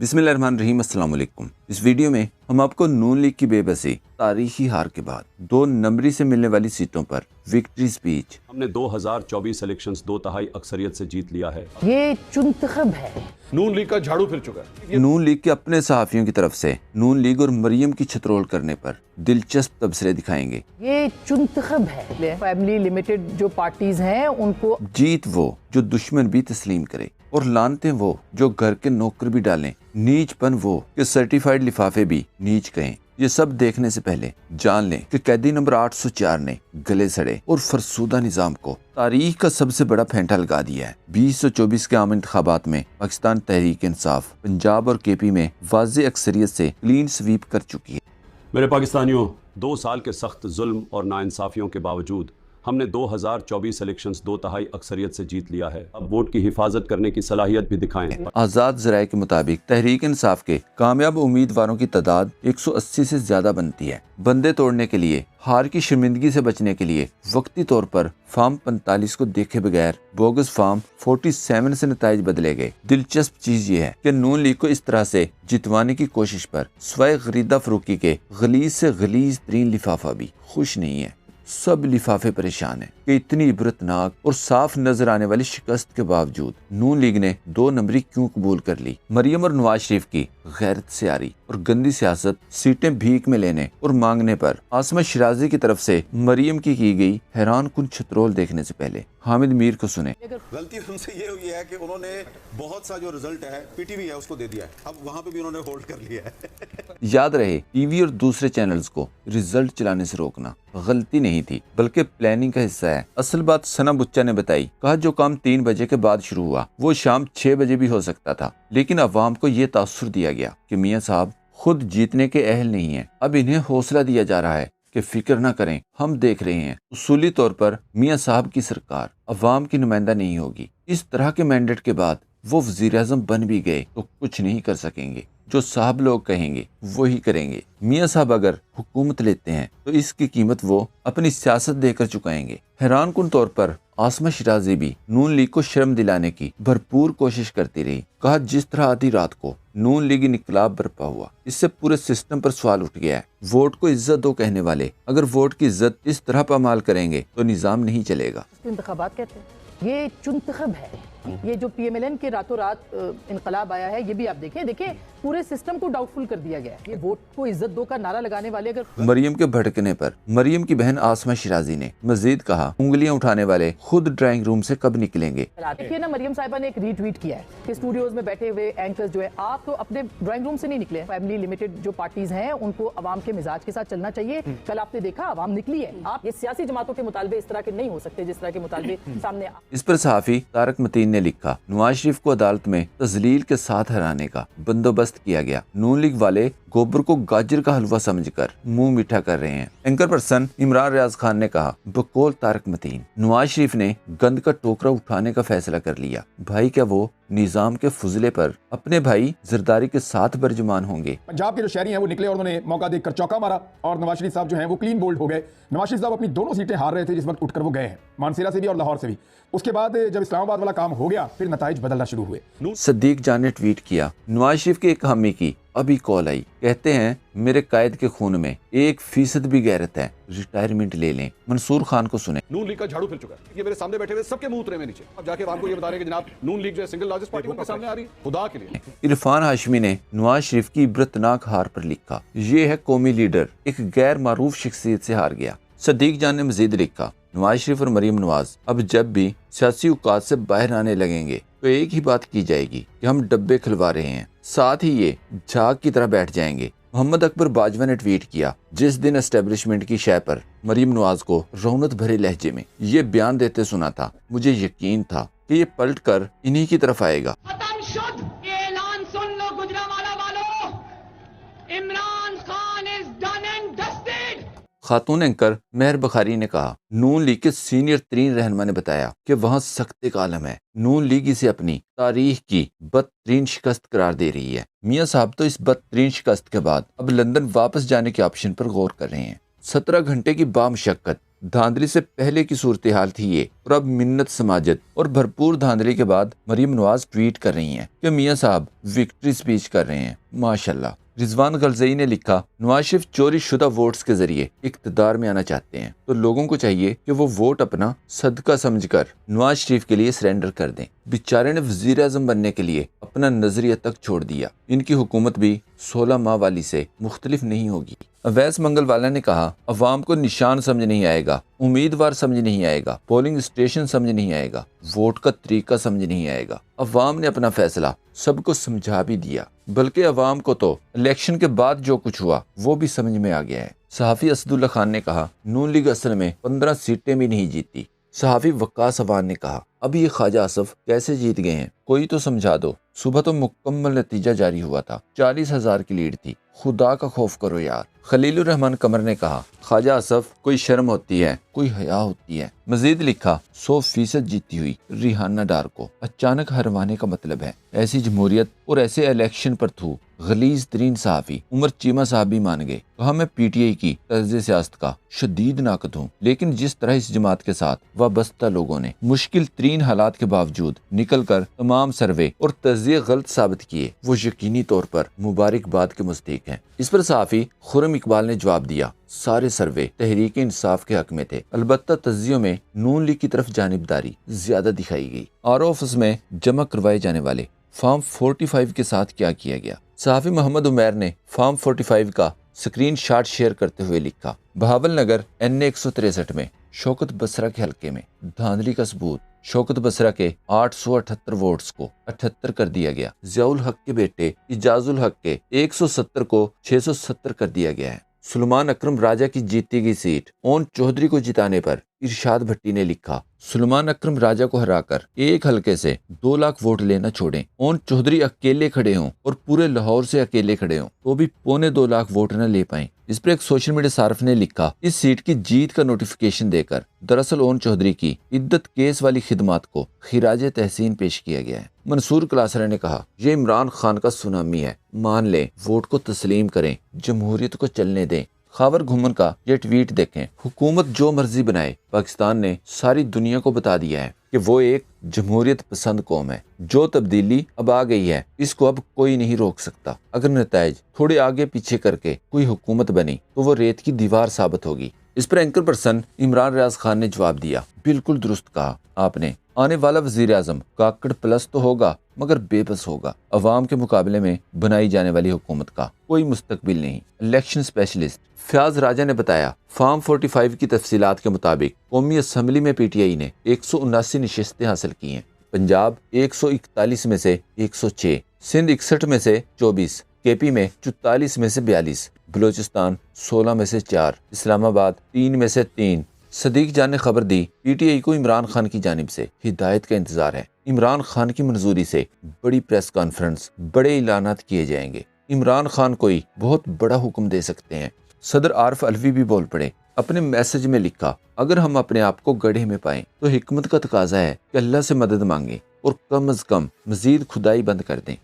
बिस्मिल्लाहिर्रहमानिर्रहीम, अस्सलाम वालेकुम। इस वीडियो में हम आपको नून लीग की बेबसी, तारीखी हार के बाद 2 नंबरी से मिलने वाली सीटों पर विक्ट्री स्पीच, हमने 2024 इलेक्शंस 2/3 अक्सरियत से जीत लिया है, ये चुंतखब है, नून लीग का झाड़ू फिर चुका है। नून लीग के अपने सहाफियों की तरफ से नून लीग और मरियम की छतरोल करने पर दिलचस्प तबसरे दिखाएंगे। ये चुंतखब है। फैमिली लिमिटेड जो पार्टीज हैं उनको जीत वो जो दुश्मन भी तस्लीम करे और लानते वो जो घर के नौकर भी डालें, नीचपन वो कि सर्टिफाइड लिफाफे भी नीच कहें। ये सब देखने से पहले जान लें कि कैदी नंबर 804 ने गले सड़े और फरसूदा निजाम को तारीख का सबसे बड़ा फेंटा लगा दिया है। 2024 के आम इंतखाबात में पाकिस्तान तहरीक इंसाफ पंजाब और केपी में वाज़ेह अक्सरियत से क्लीन स्वीप कर चुकी है। मेरे पाकिस्तानियों, 2 साल के सख्त जुल्म और नाइंसाफियों के बावजूद हमने 2024 इलेक्शंस 2/3 अक्सरियत से जीत लिया है। अब वोट की हिफाजत करने की सलाहियत भी दिखाएं। आज़ाद ज़राए के मुताबिक तहरीक इंसाफ के कामयाब उम्मीदवारों की तादाद 180 से ज्यादा बनती है। बंदे तोड़ने के लिए, हार की शर्मिंदगी से बचने के लिए वक्ती तौर पर फार्म 45 को देखे बगैर बोगस फार्म 47 से नताइज बदले गए। दिलचस्प चीज ये है कि नून लीग को इस तरह से जितवाने की कोशिश पर स्वाय गरीदा फरूकी के गलीज से गलीज तरीन लिफाफा भी खुश नहीं है। सब लिफाफे परेशान हैं कि इतनी इबरतनाक और साफ नजर आने वाली शिकस्त के बावजूद नून लीग ने 2 नंबरी क्यों कबूल कर ली। मरियम और नवाज शरीफ की गैरत से आ रही और गंदी सियासत, सीटें भीख में लेने और मांगने पर आसमा शिराजी की तरफ से मरियम की गई हैरान कुन छतरोल देखने से पहले हामिद मीर को सुने। गलती उनसे ये हुई है कि उन्होंने बहुत सा जो रिजल्ट है पीटीवी है उसको दे दिया है, अब वहां पे भी उन्होंने होल्ड कर लिया है। याद रहे, टीवी और दूसरे चैनल्स को रिजल्ट चलाने से रोकना गलती नहीं थी बल्कि प्लानिंग का हिस्सा है। असल बात सना बुच्चा ने बताई। कहा जो काम 3 बजे के बाद शुरू हुआ वो शाम 6 बजे भी हो सकता था, लेकिन अवाम को ये तासुर दिया गया कि मियाँ साहब खुद जीतने के अहल नहीं है। अब इन्हें हौसला दिया जा रहा है कि फिक्र न करें, हम देख रहे हैं। उसूली तौर पर मियाँ साहब की सरकार अवाम की नुमाइंदा नहीं होगी। इस तरह के मैंडेट के बाद वो वजीर आज़म बन भी गए तो कुछ नहीं कर सकेंगे। जो साहब लोग कहेंगे वही करेंगे। मियाँ साहब अगर हुकूमत लेते हैं तो इसकी कीमत वो अपनी सियासत देकर चुकाएंगे। हैरान कुन तौर पर आसमा शिराजी भी नून लीग को शर्म दिलाने की भरपूर कोशिश करती रही। कहा जिस तरह आधी रात को नून लीग इनकलाब बर्पा हुआ, इससे पूरे सिस्टम पर सवाल उठ गया है। वोट को इज्जत दो कहने वाले अगर वोट की इज्जत इस तरह पामाल करेंगे तो निजाम नहीं चलेगा। इंतखाबात कहते हैं ये चुंतखब है। ये जो पीएमएलएन के रातों रात इनकलाब आया है, ये भी आप देखें पूरे सिस्टम को डाउटफुल कर दिया गया है। ये वोट को इज्जत दो का नारा लगाने वाले अगर मरियम के भड़कने पर मरियम की बहन आसमा शिराजी ने मजीद कहा उंगलियां उठाने वाले खुद ड्राइंग रूम से कब निकलेंगे। देखिए ना, मरियम साहिबा ने एक रीट्वीट किया है कि स्टूडियोज में बैठे हुए एंकर्स जो है, आप तो अपने ड्राइंग रूम से नहीं निकले। फैमिली लिमिटेड जो पार्टीज हैं उनको अवाम के मिजाज के साथ चलना चाहिए। कल आपने देखा अवाम निकली है। आप ये सियासी जमातों के मुतालबे इस तरह के नहीं हो सकते जिस तरह के मुतालबे सामने। इस पर सहाफी तारक मतीन ने लिखा नवाज शरीफ को अदालत में तजलील के साथ हराने का बंदोबस्त किया गया। नून लीग वाले गोबर को गाजर का हलवा समझकर मुंह मीठा कर रहे हैं। एंकर पर्सन इमरान रियाज खान ने कहा बकौल तारक मतीन नवाज शरीफ ने गंद का टोकरा उठाने का फैसला कर लिया। भाई क्या वो निजाम के फुजले पर अपने भाई जरदारी के साथ बरजुमान होंगे। पंजाब के जो शहरी हैं वो निकले और उन्होंने मौका देखकर चौका मारा और नवाज शरीफ साहब जो हैं वो क्लीन बोल्ड हो गए। नवाज शरीफ साहब अपनी दोनों सीटें हार रहे थे जिस वक्त उठकर वो गए हैं, मानसेरा से भी और लाहौर से भी। उसके बाद जब इस्लामाबाद वाला काम हो गया फिर नताइज बदलना शुरू हुए। सदीक जान ने ट्वीट किया नवाज शरीफ के एक हामी की अभी कॉल आई। कहते हैं मेरे कायद के खून में 1% भी गैरत है, रिटायरमेंट ले लें। मंसूर खान को सुने। नून लीग का झाड़ू फिर चुका है। ये मेरे सामने बैठे हुए सबके मुंह उतरे में नीचे। अब जाके आपको ये बता रहे हैं कि जनाब नून लीग जो है सिंगल लार्जेस्ट पार्टी उनके सामने आ रही है। खुदा के लिए इरफान हाशमी ने नवाज शरीफ की इबरतनाक हार पर लिखा ये है कौमी लीडर एक गैर मारूफ शख्सियत से हार गया। सदीक जान ने मजीद लिखा नवाज शरीफ और मरियम नवाज अब जब भी सियासी औकात से बाहर आने लगेंगे तो एक ही बात की जाएगी कि हम डब्बे खिलवा रहे हैं, साथ ही ये झाग की तरह बैठ जाएंगे। मोहम्मद अकबर बाजवा ने ट्वीट किया जिस दिन एस्टेब्लिशमेंट की शय पर मरियम नवाज को रौनक भरे लहजे में ये बयान देते सुना था, मुझे यकीन था कि ये पलट कर इन्हीं की तरफ आएगा। ऐलान सुन लो गुजरांवाला वालों, Imran Khan is done and dusted. Khatoon anchor मेहर बखारी ने कहा नून लीग के सीनियर तरीन रहनुमा ने बताया कि वहाँ सख्त का आलम है। नून लीग इसे अपनी तारीख की बदतरीन शिकस्त करार दे रही है। मियाँ साहब तो इस बदतरीन शिकस्त के बाद अब लंदन वापस जाने के ऑप्शन पर गौर कर रहे हैं। 17 घंटे की बामशक्कत دھاندلی سے پہلے کی صورتحال تھی یہ، اور اب منت سماجت اور بھرپور دھاندلی کے بعد مریم نواز ٹویٹ کر رہی ہیں کہ میاں صاحب وکٹری سپیچ کر رہے ہیں، ماشاءاللہ۔ رضوان غلزئی نے لکھا، نواز شریف چوری شدہ ووٹس کے ذریعے اقتدار میں آنا چاہتے ہیں تو لوگوں کو چاہیے کہ وہ ووٹ اپنا صدقہ سمجھ کر نواز شریف کے لیے سرنڈر کر دیں۔ بیچارے نے وزیر اعظم بننے کے لیے اپنا نظریہ تک چھوڑ دیا، ان کی حکومت بھی 16 ماہ والی سے مختلف نہیں ہوگی۔ اویس منگل والا نے کہا، عوام کو نشان سمجھ نہیں آئے گا، امیدوار سمجھ نہیں آئے گا، پولنگ اسٹیشن سمجھ نہیں آئے گا، ووٹ کا طریقہ سمجھ نہیں آئے گا۔ عوام نے اپنا فیصلہ سب کو سمجھا بھی دیا، بلکہ عوام کو تو الیکشن کے بعد جو کچھ ہوا وہ بھی سمجھ میں آ گیا ہے۔ صحافی اسد اللہ خان نے کہا، نون لیگ اصل میں 15 سیٹیں بھی نہیں جیتی۔ صحافی وقاص عوان نے کہا، اب یہ خواجہ آصف کیسے جیت گئے ہیں، کوئی تو سمجھا دو۔ صبح تو مکمل نتیجہ جاری ہوا تھا، 40,000 کی لیڈ تھی، خدا کا خوف کرو یار۔ خلیل الرحمان قمر نے کہا، خواجہ آصف کوئی شرم ہوتی ہے، کوئی حیا ہوتی ہے۔ مزید لکھا، 100% جیتی ہوئی ریحانہ ڈار کو اچانک ہروانے کا مطلب ہے ایسی جمہوریت اور ایسے الیکشن پر تھو۔ غلیظ ترین صحافی عمر چیمہ صاحب بھی مان گئے، کہا میں پی ٹی آئی کی طرز سیاست کا شدید ناقد ہوں، لیکن جس طرح اس جماعت کے ساتھ وابستہ لوگوں نے مشکل ترین حالات کے باوجود نکل کر تمام سروے اور تجزیے غلط ثابت کیے، وہ یقینی طور پر مبارکباد کے مستحق ہیں۔ اس پر صحافی خرم اقبال نے جواب دیا، سارے سروے تحریک انصاف کے حق میں تھے، البتہ تجزیوں میں نون لیگ کی طرف جانبداری زیادہ دکھائی گئی۔ آر او آفس میں جمع کروائے جانے والے فارم 45 کے ساتھ کیا کیا گیا؟ صحافی محمد عمیر نے فارم 45 کا سکرین شاٹ شیئر کرتے ہوئے لکھا، بہاول نگر این اے 163 میں شوکت بسرا کے حلقے میں دھاندلی کا ثبوت، شوکت بسرا کے 878 ووٹس کو 78 کر دیا گیا، ضیاء الحق کے بیٹے اجاز الحق کے 170 کو 670 کر دیا گیا ہے۔ سلیمان اکرم راجہ کی جیتی گئی سیٹ اون چودھری کو جتانے پر ارشاد بھٹی نے لکھا، سلیمان اکرم راجہ کو ہرا کر ایک حلقے سے 2 لاکھ ووٹ لینا چھوڑیں، اون چودھری اکیلے کھڑے ہوں اور پورے لاہور سے اکیلے کھڑے ہوں تو بھی 1.25 لاکھ ووٹ نہ لے پائیں۔ اس پر ایک سوشل میڈیا صارف نے لکھا، اس سیٹ کی جیت کا نوٹیفیکیشن دے کر دراصل اون چودھری کی عدت کیس والی خدمات کو خراج تحسین پیش کیا گیا ہے۔ منصور کلاسرا نے کہا، یہ عمران خان کا سونامی ہے، مان لیں، ووٹ کو تسلیم کریں، جمہوریت کو چلنے دیں۔ خاور گھومن کا یہ ٹویٹ دیکھیں، حکومت جو مرضی بنائے، پاکستان نے ساری دنیا کو بتا دیا ہے کہ وہ ایک جمہوریت پسند قوم ہے۔ جو تبدیلی اب آ گئی ہے اس کو اب کوئی نہیں روک سکتا۔ اگر نتائج تھوڑے آگے پیچھے کر کے کوئی حکومت بنی تو وہ ریت کی دیوار ثابت ہوگی۔ اس پر اینکر پرسن عمران ریاض خان نے جواب دیا، بالکل درست کہا آپ نے، آنے والا وزیر اعظم کاکڑ پلس تو ہوگا مگر بے بس ہوگا۔ عوام کے مقابلے میں بنائی جانے والی حکومت کا کوئی مستقبل نہیں۔ الیکشن اسپیشلسٹ فیاض راجہ نے بتایا، فارم 45 کی تفصیلات کے مطابق قومی اسمبلی میں پی ٹی آئی نے 179 نشستیں حاصل کی ہیں، پنجاب 141 میں سے 106، سندھ 61 میں سے 24، کے پی میں 44 میں سے 42، بلوچستان 16 میں سے 4، اسلام آباد 3 میں سے 3۔ صدیق جان نے خبر دی، پی ٹی آئی کو عمران خان کی جانب سے ہدایت کا انتظار ہے، عمران خان کی منظوری سے بڑی پریس کانفرنس، بڑے اعلانات کیے جائیں گے، عمران خان کوئی بہت بڑا حکم دے سکتے ہیں۔ صدر عارف علوی بھی بول پڑے، اپنے میسج میں لکھا، اگر ہم اپنے آپ کو گڑھے میں پائیں تو حکمت کا تقاضا ہے کہ اللہ سے مدد مانگیں اور کم از کم مزید کھدائی بند کر دیں۔